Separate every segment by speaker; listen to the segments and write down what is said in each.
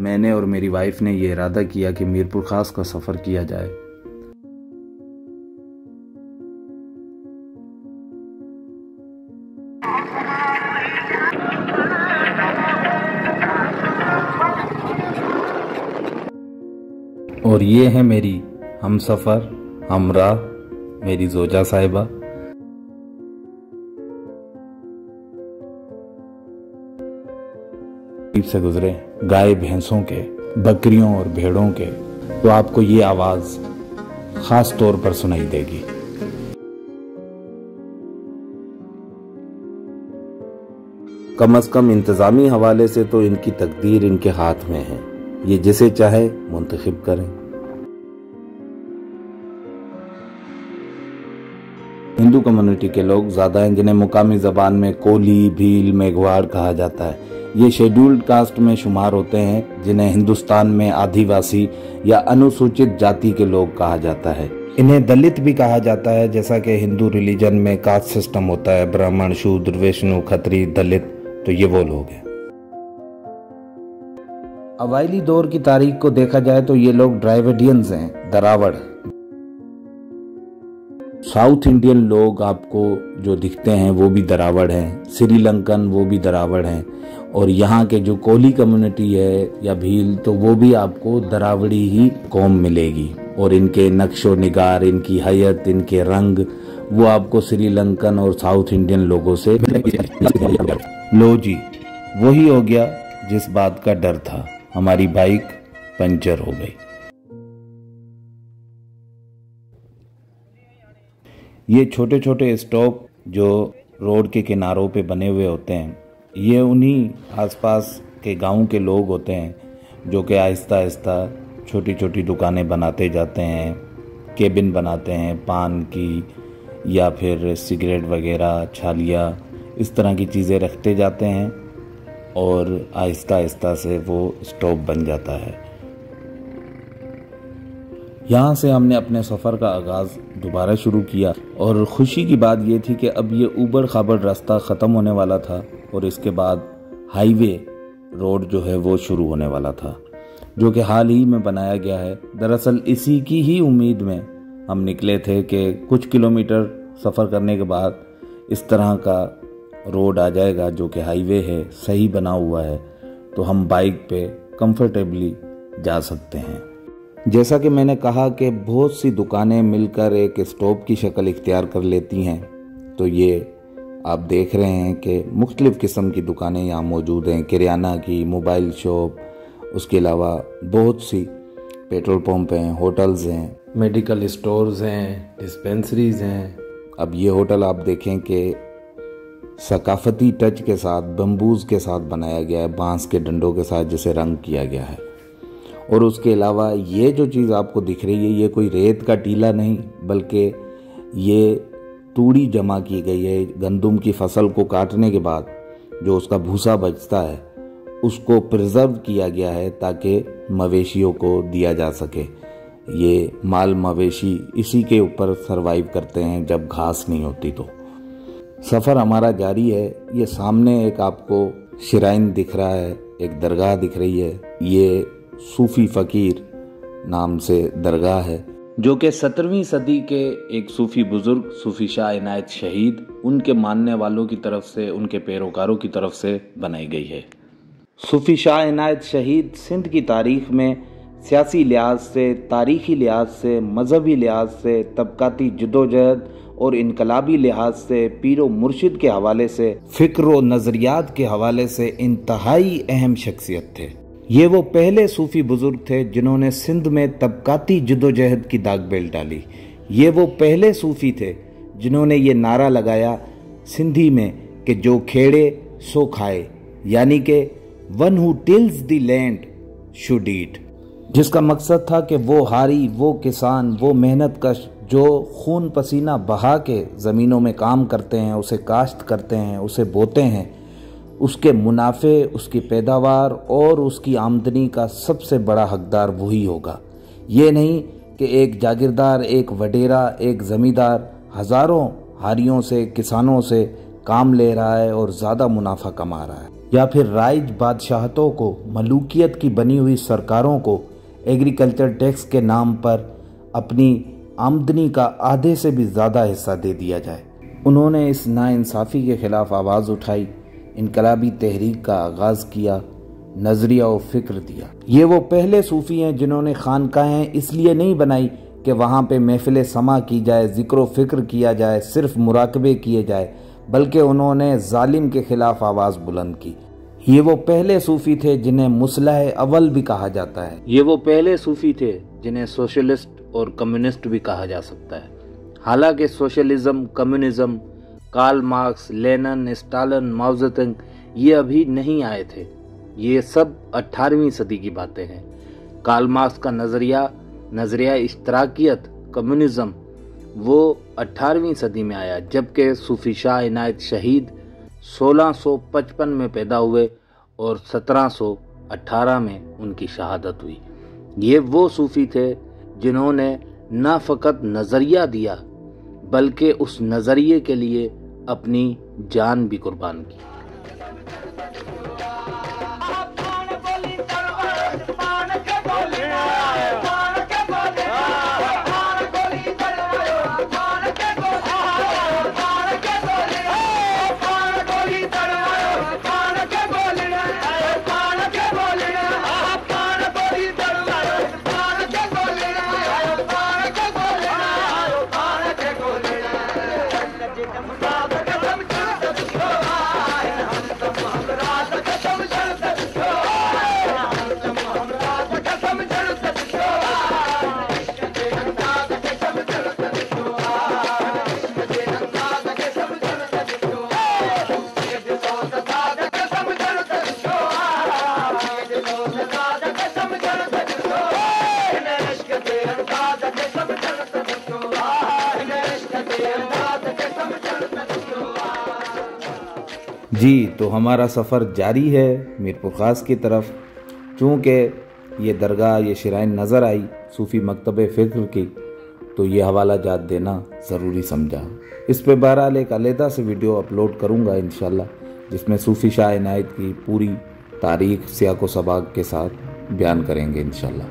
Speaker 1: मैंने और मेरी वाइफ ने ये इरादा किया कि मीरपुर खास का सफ़र किया जाए। और ये है मेरी हमसफ़र हमरा मेरी जोजा साहिबा। से गुजरे गाय भैंसों के, बकरियों और भेड़ों के, तो आपको ये आवाज खास तौर पर सुनाई देगी। कम से कम इंतजामी हवाले से तो इनकी तकदीर इनके हाथ में है, ये जिसे चाहे मुंतखब करें। हिंदू कम्युनिटी के लोग ज्यादा हैं, जिन्हें मुकामी जबान में कोली, भील, मेघवाड़ कहा जाता है। ये शेड्यूल्ड कास्ट में शुमार होते हैं, जिन्हें हिंदुस्तान में आदिवासी या अनुसूचित जाति के लोग कहा जाता है। इन्हें दलित भी कहा जाता है, जैसा कि हिंदू रिलीजन में कास्ट सिस्टम होता है, ब्राह्मण, शूद्र, वैष्णु, खत्री, दलित, तो ये वो लोग हैं। अवाइली दौर की तारीख को देखा जाए तो ये लोग ड्राविडियंस हैं, दरावड़। साउथ इंडियन लोग आपको जो दिखते हैं वो भी दरावड़ हैं, श्रीलंकन वो भी दरावड़ हैं, और यहाँ के जो कोली कम्युनिटी है या भील, तो वो भी आपको दरावड़ी ही कौम मिलेगी। और इनके नक्शो निगार, इनकी हैयत, इनके रंग वो आपको श्रीलंकन और साउथ इंडियन लोगों से। लो जी, वही हो गया जिस बात का डर था, हमारी बाइक पंचर हो गई। ये छोटे छोटे स्टॉप जो रोड के किनारों पे बने हुए होते हैं, ये उन्हीं आसपास के गांव के लोग होते हैं जो कि आहिस्ता आहिस्ता छोटी छोटी दुकानें बनाते जाते हैं, केबिन बनाते हैं पान की या फिर सिगरेट वगैरह, छालिया, इस तरह की चीज़ें रखते जाते हैं और आहिस्ता आहिस्ता से वो स्टॉप बन जाता है। यहाँ से हमने अपने सफ़र का आगाज़ दोबारा शुरू किया और ख़ुशी की बात यह थी कि अब ये ऊबड़ खाबड़ रास्ता ख़त्म होने वाला था और इसके बाद हाईवे रोड जो है वो शुरू होने वाला था, जो कि हाल ही में बनाया गया है। दरअसल इसी की ही उम्मीद में हम निकले थे कि कुछ किलोमीटर सफ़र करने के बाद इस तरह का रोड आ जाएगा जो कि हाईवे है, सही बना हुआ है, तो हम बाइक पे कंफर्टेबली जा सकते हैं। जैसा कि मैंने कहा कि बहुत सी दुकानें मिलकर एक स्टॉप की शक्ल इख्तियार कर लेती हैं, तो ये आप देख रहे हैं कि मुख्तलिफ़ किस्म की दुकानें यहाँ मौजूद हैं, किराना की, मोबाइल शॉप, उसके अलावा बहुत सी पेट्रोल पंप हैं, होटल्स हैं, मेडिकल स्टोर्स हैं, डिस्पेंसरीज हैं। अब ये होटल आप देखें कि सकाफती टच के साथ, बम्बूज़ के साथ बनाया गया है, बांस के डंडों के साथ जिसे रंग किया गया है। और उसके अलावा ये जो चीज़ आपको दिख रही है, ये कोई रेत का टीला नहीं, बल्कि ये तूड़ी जमा की गई है। गंदम की फसल को काटने के बाद जो उसका भूसा बचता है उसको प्रिजर्व किया गया है ताकि मवेशियों को दिया जा सके। ये माल मवेशी इसी के ऊपर सरवाइव करते हैं जब घास नहीं होती। तो सफ़र हमारा जारी है। ये सामने एक आपको शिराइन दिख रहा है, एक दरगाह दिख रही है। ये सूफ़ी फ़कीर नाम से दरगाह है, जो कि 17वीं सदी के एक सूफ़ी बुज़ुर्ग सूफ़ी शाह इनायत शहीद, उनके मानने वालों की तरफ से, उनके पैरोकारों की तरफ से बनाई गई है। सूफ़ी शाह इनायत शहीद सिंध की तारीख़ में सियासी लिहाज से, तारीख़ी लिहाज से, मजहबी लिहाज से, तबकाती जदोजहद और इनकलाबी लिहाज से, पीरो मुर्शिद के हवाले से, फ़िक्र व नज़रियात के हवाले से इंतहाई अहम शख्सियत थे। ये वो पहले सूफ़ी बुज़ुर्ग थे जिन्होंने सिंध में तबकाती जदोजहद की दाग बेल डाली। ये वो पहले सूफ़ी थे जिन्होंने ये नारा लगाया सिंधी में कि जो खेड़े सो खाए, यानी कि one who tills the land should eat, जिसका मकसद था कि वो हारी, वो किसान, वो मेहनत कश जो खून पसीना बहा के ज़मीनों में काम करते हैं, उसे काश्त करते हैं, उसे बोते हैं, उसके मुनाफे, उसकी पैदावार और उसकी आमदनी का सबसे बड़ा हकदार वही होगा। ये नहीं कि एक जागीरदार, एक वडेरा, एक ज़मींदार हज़ारों हारियों से, किसानों से काम ले रहा है और ज़्यादा मुनाफा कमा रहा है। या फिर राइज बादशाहतों को, मलूकियत की बनी हुई सरकारों को एग्रीकल्चर टैक्स के नाम पर अपनी आमदनी का आधे से भी ज़्यादा हिस्सा दे दिया जाए। उन्होंने इस नाइंसाफ़ी के ख़िलाफ़ आवाज़ उठाई, इनकलाबी तहरीक का आगाज़ किया, नज़रिया और फ़िक्र दिया। ये वो पहले सूफ़ी हैं जिन्होंने खानकाहें इसलिए नहीं बनाई कि वहाँ पे महफ़िल समा की जाए, ज़िक्र व फ़िक्र किया जाए, सिर्फ़ मुराकबे किए जाए, बल्कि उन्होंने जालिम के ख़िलाफ़ आवाज़ बुलंद की। ये वो पहले सूफ़ी थे जिन्हें मुस्लह अव्वल भी कहा जाता है। ये वो पहले सूफ़ी थे जिन्हें सोशलिस्ट और कम्युनिस्ट भी कहा जा सकता है। हालांकि socialism, communism, Karl Marx, Lenin, Stalin, Mao Zedong ये अभी नहीं आए थे। ये सब 18वीं सदी की बातें हैं। कार्ल मार्क्स का नज़रिया इश्तराकियत, कम्युनिज्म वो 18वीं सदी में आया, जबकि सूफी शाह इनायत शहीद 1655 में पैदा हुए और 1718 में उनकी शहादत हुई। ये वो सूफी थे जिन्होंने न फ़कत नज़रिया दिया बल्कि उस नज़रिए के लिए अपनी जान भी कुर्बान की। जी, तो हमारा सफ़र जारी है मीरपुर ख़ास की तरफ। चूँकि ये दरगाह, ये शिराइन नज़र आई सूफ़ी मकतब फ़िक्र की, तो ये हवाला जात देना ज़रूरी समझा। इस पे बहरहाल एक अलहदा से वीडियो अपलोड करूँगा इंशाल्लाह, जिसमें सूफ़ी शाह इनायत की पूरी तारीख़ सियाक़ व सबाक़ के साथ बयान करेंगे इंशाल्लाह।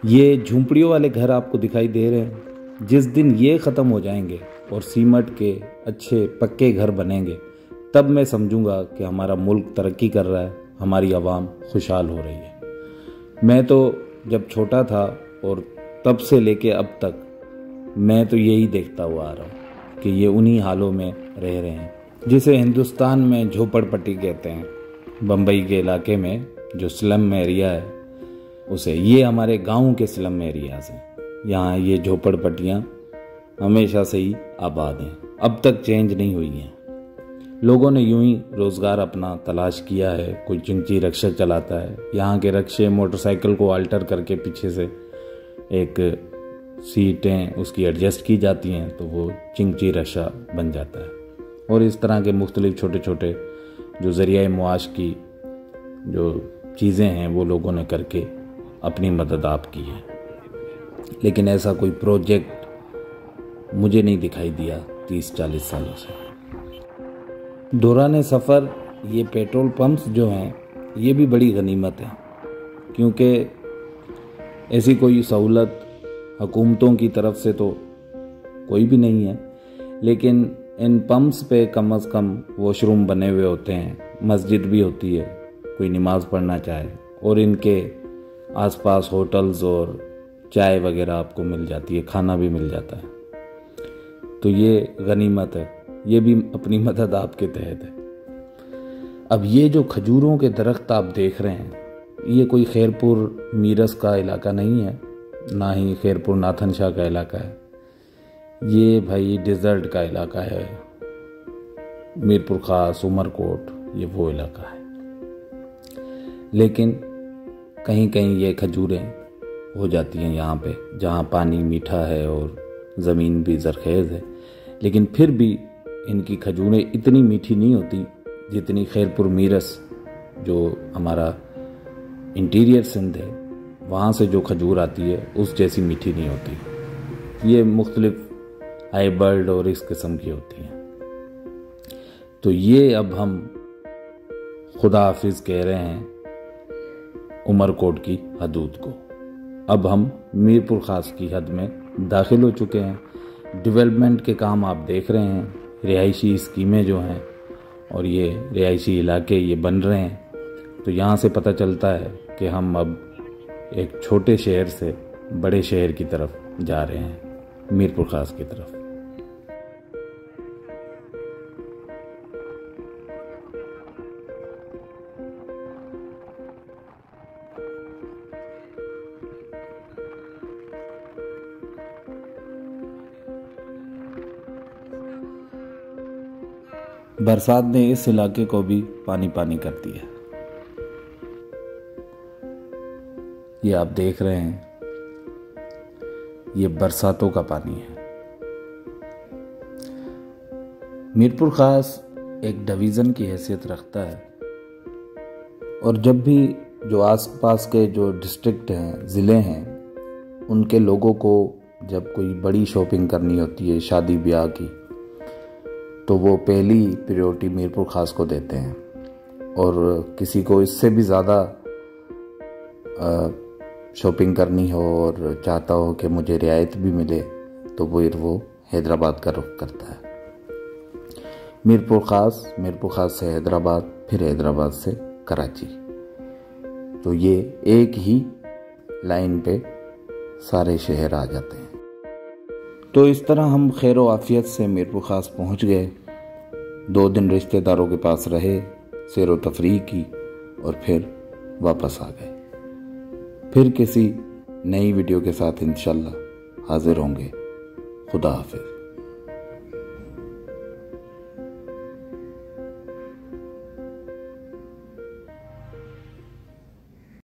Speaker 1: ये झूंपड़ियों वाले घर आपको दिखाई दे रहे हैं, जिस दिन ये ख़त्म हो जाएंगे और सीमेंट के अच्छे पक्के घर बनेंगे, तब मैं समझूंगा कि हमारा मुल्क तरक्की कर रहा है, हमारी आवाम खुशहाल हो रही है। मैं तो जब छोटा था और तब से लेके अब तक मैं तो यही देखता हुआ आ रहा हूँ कि ये उन्हीं हालों में रह रहे हैं जिसे हिंदुस्तान में झोपड़पट्टी कहते हैं। बम्बई के इलाके में जो स्लम एरिया है उसे, ये हमारे गाँव के स्लम एरियाज़ हैं। यहाँ ये झोपड़पट्टियाँ हमेशा से ही आबाद हैं, अब तक चेंज नहीं हुई हैं। लोगों ने यूं ही रोज़गार अपना तलाश किया है। कोई चिंची रक्शा चलाता है। यहाँ के रक्शे मोटरसाइकिल को अल्टर करके पीछे से एक सीटें उसकी एडजस्ट की जाती हैं तो वो चिंची रक्शा बन जाता है। और इस तरह के मुख्तलिफ छोटे छोटे जो ज़रिया मुआश की जो चीज़ें हैं वो लोगों ने करके अपनी मदद आप की है। लेकिन ऐसा कोई प्रोजेक्ट मुझे नहीं दिखाई दिया 30-40 सालों से। दौरान सफ़र ये पेट्रोल पंप्स जो हैं ये भी बड़ी गनीमत है, क्योंकि ऐसी कोई सहूलत हुकूमतों की तरफ से तो कोई भी नहीं है। लेकिन इन पंप्स पे कम से कम वॉशरूम बने हुए होते हैं, मस्जिद भी होती है कोई नमाज़ पढ़ना चाहे, और इनके आसपास होटल्स और चाय वगैरह आपको मिल जाती है, खाना भी मिल जाता है। तो ये गनीमत है, ये भी अपनी मदद आपके तहत है। अब ये जो खजूरों के दरख्त आप देख रहे हैं, ये कोई खैरपुर मीरस का इलाका नहीं है, ना ही खैरपुर नाथन शाह का इलाका है। ये भाई डिज़र्ट का इलाका है, मीरपुर खास, उमरकोट, ये वो इलाका है। लेकिन कहीं कहीं ये खजूरें हो जाती हैं यहाँ पे, जहाँ पानी मीठा है और ज़मीन भी ज़रखेज़ है। लेकिन फिर भी इनकी खजूरें इतनी मीठी नहीं होती जितनी खैरपुर मीरस, जो हमारा इंटीरियर सिंध है, वहाँ से जो खजूर आती है उस जैसी मीठी नहीं होती। ये मुख्तलिफ हाइब्रिड और इस किस्म की होती हैं। तो ये अब हम खुदा हाफिज कह रहे हैं उमरकोट की हदूद को। अब हम मीरपुर ख़ास की हद में दाखिल हो चुके हैं। डेवलपमेंट के काम आप देख रहे हैं, रिहायशी स्कीमें जो हैं और ये रिहायशी इलाके ये बन रहे हैं, तो यहाँ से पता चलता है कि हम अब एक छोटे शहर से बड़े शहर की तरफ जा रहे हैं, मीरपुर ख़ास की तरफ। बरसात ने इस इलाके को भी पानी पानी कर दिया। ये आप देख रहे हैं, ये बरसातों का पानी है। मीरपुर ख़ास एक डिवीज़न की हैसियत रखता है और जब भी जो आसपास के जो डिस्ट्रिक्ट हैं, ज़िले हैं, उनके लोगों को जब कोई बड़ी शॉपिंग करनी होती है शादी ब्याह की, तो वो पहली प्रायोरिटी मीरपुर ख़ास को देते हैं। और किसी को इससे भी ज़्यादा शॉपिंग करनी हो और चाहता हो कि मुझे रियायत भी मिले, तो वो हैदराबाद का रुख करता है। मीरपुर ख़ास से हैदराबाद, फिर हैदराबाद से कराची, तो ये एक ही लाइन पे सारे शहर आ जाते हैं। तो इस तरह हम खैर व आफियत से मीरपुर ख़ास पहुँच गए। 2 दिन रिश्तेदारों के पास रहे, सैर व तफरीह की और फिर वापस आ गए। फिर किसी नई वीडियो के साथ इंशाल्लाह हाजिर होंगे। खुदा हाफिज़।